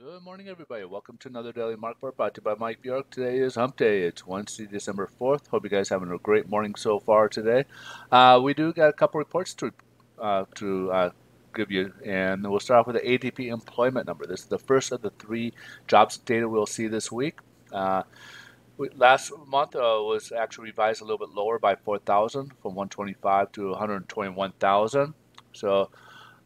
Good morning, everybody. Welcome to another Daily Market Report brought to you by Mike Bjork. Today is Hump Day. It's Wednesday, December 4th. Hope you guys having a great morning so far today. We do got a couple reports to give you, and we'll start off with the ADP employment number. This is the first of the three jobs data we'll see this week. Last month was actually revised a little bit lower by 4,000 from 125 to 121,000. So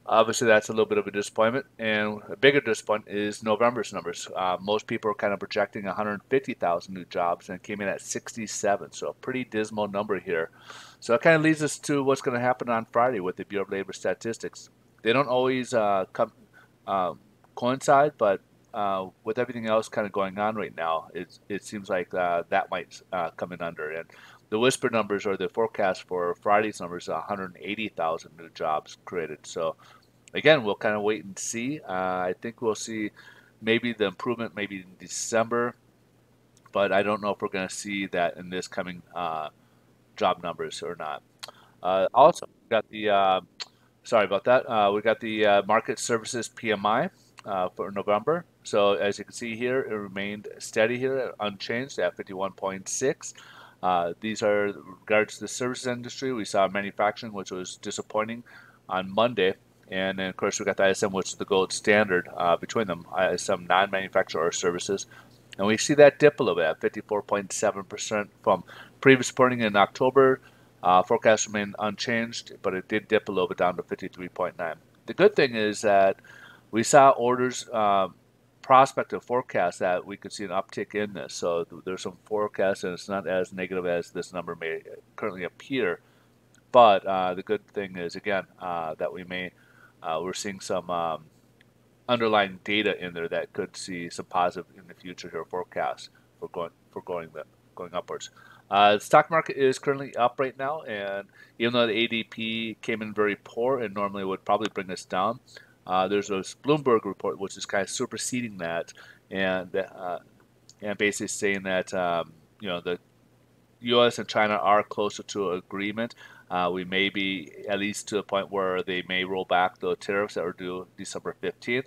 obviously, that's a little bit of a disappointment, and a bigger disappointment is November's numbers. Most people are kind of projecting 150,000 new jobs, and it came in at 67, so a pretty dismal number here. So that kind of leads us to what's going to happen on Friday with the Bureau of Labor Statistics. They don't always uh, coincide, but with everything else kind of going on right now, it seems like that might come in under. And the whisper numbers or the forecast for Friday's numbers, 180,000 new jobs created. So again, we'll kind of wait and see. I think we'll see maybe the improvement maybe in December, but I don't know if we're going to see that in this coming job numbers or not. Also, we got the sorry about that. We got the market services PMI for November. So as you can see here, it remained steady here, unchanged at 51.6. These are regards to the services industry. We saw manufacturing, which was disappointing on Monday. And then, of course, we got the ISM, which is the gold standard between them, ISM non-manufacturer or services. And we see that dip a little bit at 54.7% from previous reporting in October. Forecast remained unchanged, but it did dip a little bit down to 53.9. The good thing is that we saw orders prospective forecast that we could see an uptick in this. So there's some forecasts, and it's not as negative as this number may currently appear. But the good thing is, again, that we're seeing some underlying data in there that could see some positive in the future here forecast for going upwards. The stock market is currently up right now, and even though the ADP came in very poor and normally would probably bring us down, there's a Bloomberg report which is kind of superseding that, and and basically saying that the U.S. and China are closer to an agreement. We may be at least to a point where they may roll back the tariffs that were due December 15th.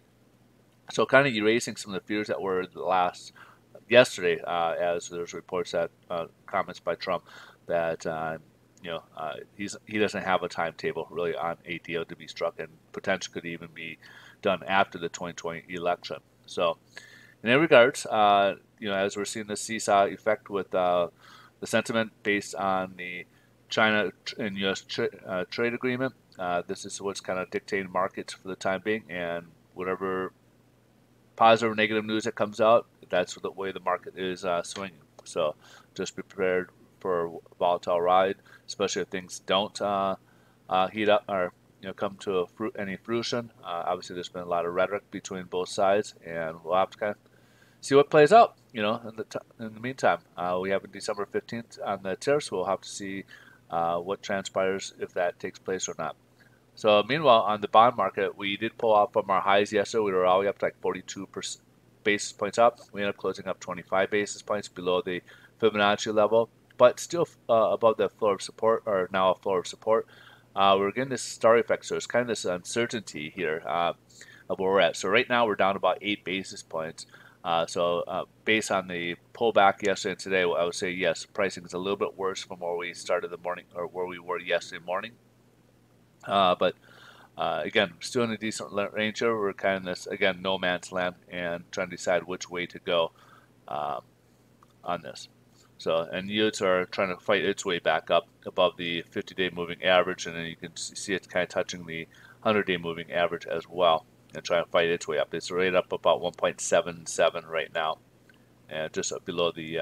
So kind of erasing some of the fears that were yesterday, as there's reports that comments by Trump that he doesn't have a timetable really on a deal to be struck, and potentially could even be done after the 2020 election. So in that regards, as we're seeing the seesaw effect with the sentiment based on the China and U.S. Trade agreement, this is what's kind of dictating markets for the time being, and whatever positive or negative news that comes out, that's the way the market is swinging. So just be prepared for a volatile ride, especially if things don't heat up or come to any fruition. Obviously, there's been a lot of rhetoric between both sides, and we'll have to kind of see what plays out. In the meantime, we have December 15th on the tariffs. We'll have to see what transpires if that takes place or not. So meanwhile, on the bond market, we did pull out from our highs yesterday. We were all the way up to like 42 basis points up. We ended up closing up 25 basis points below the Fibonacci level, but still above the floor of support, or now a floor of support. We're getting this star effect, so it's kind of this uncertainty here of where we're at. So right now we're down about 8 basis points. So based on the pullback yesterday and today, I would say yes, pricing is a little bit worse from where we started the morning or where we were yesterday morning. But again, still in a decent range here. We're kind of this, again, no man's land and trying to decide which way to go on this. So, and yields are trying to fight its way back up above the 50-day moving average, and then you can see it's kind of touching the 100-day moving average as well and trying to fight its way up. It's right up about 1.77 right now, and just below the,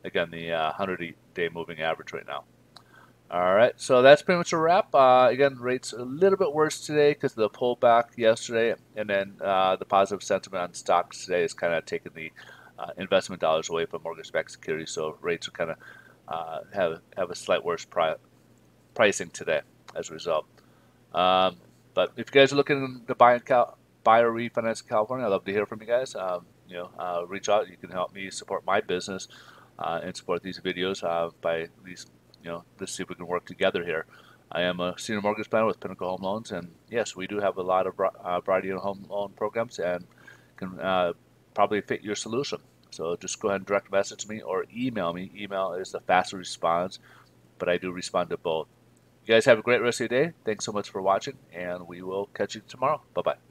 again, the 100-day moving average right now. All right, so that's pretty much a wrap. Again, rates a little bit worse today because of the pullback yesterday, and then the positive sentiment on stocks today is kind of taking the investment dollars away from mortgage-backed securities. So rates are kind of have a slight worse pricing today as a result. But if you guys are looking to buy or refinance in California, I'd love to hear from you guys. Reach out. You can help me support my business and support these videos by these. Let's see if we can work together here. I am a senior mortgage planner with Pinnacle Home Loans, and yes, we do have a lot of variety of home loan programs and can probably fit your solution. So just go ahead and direct message me or email me. Email is the faster response, but I do respond to both. You guys have a great rest of your day. Thanks so much for watching, and we will catch you tomorrow. Bye-bye.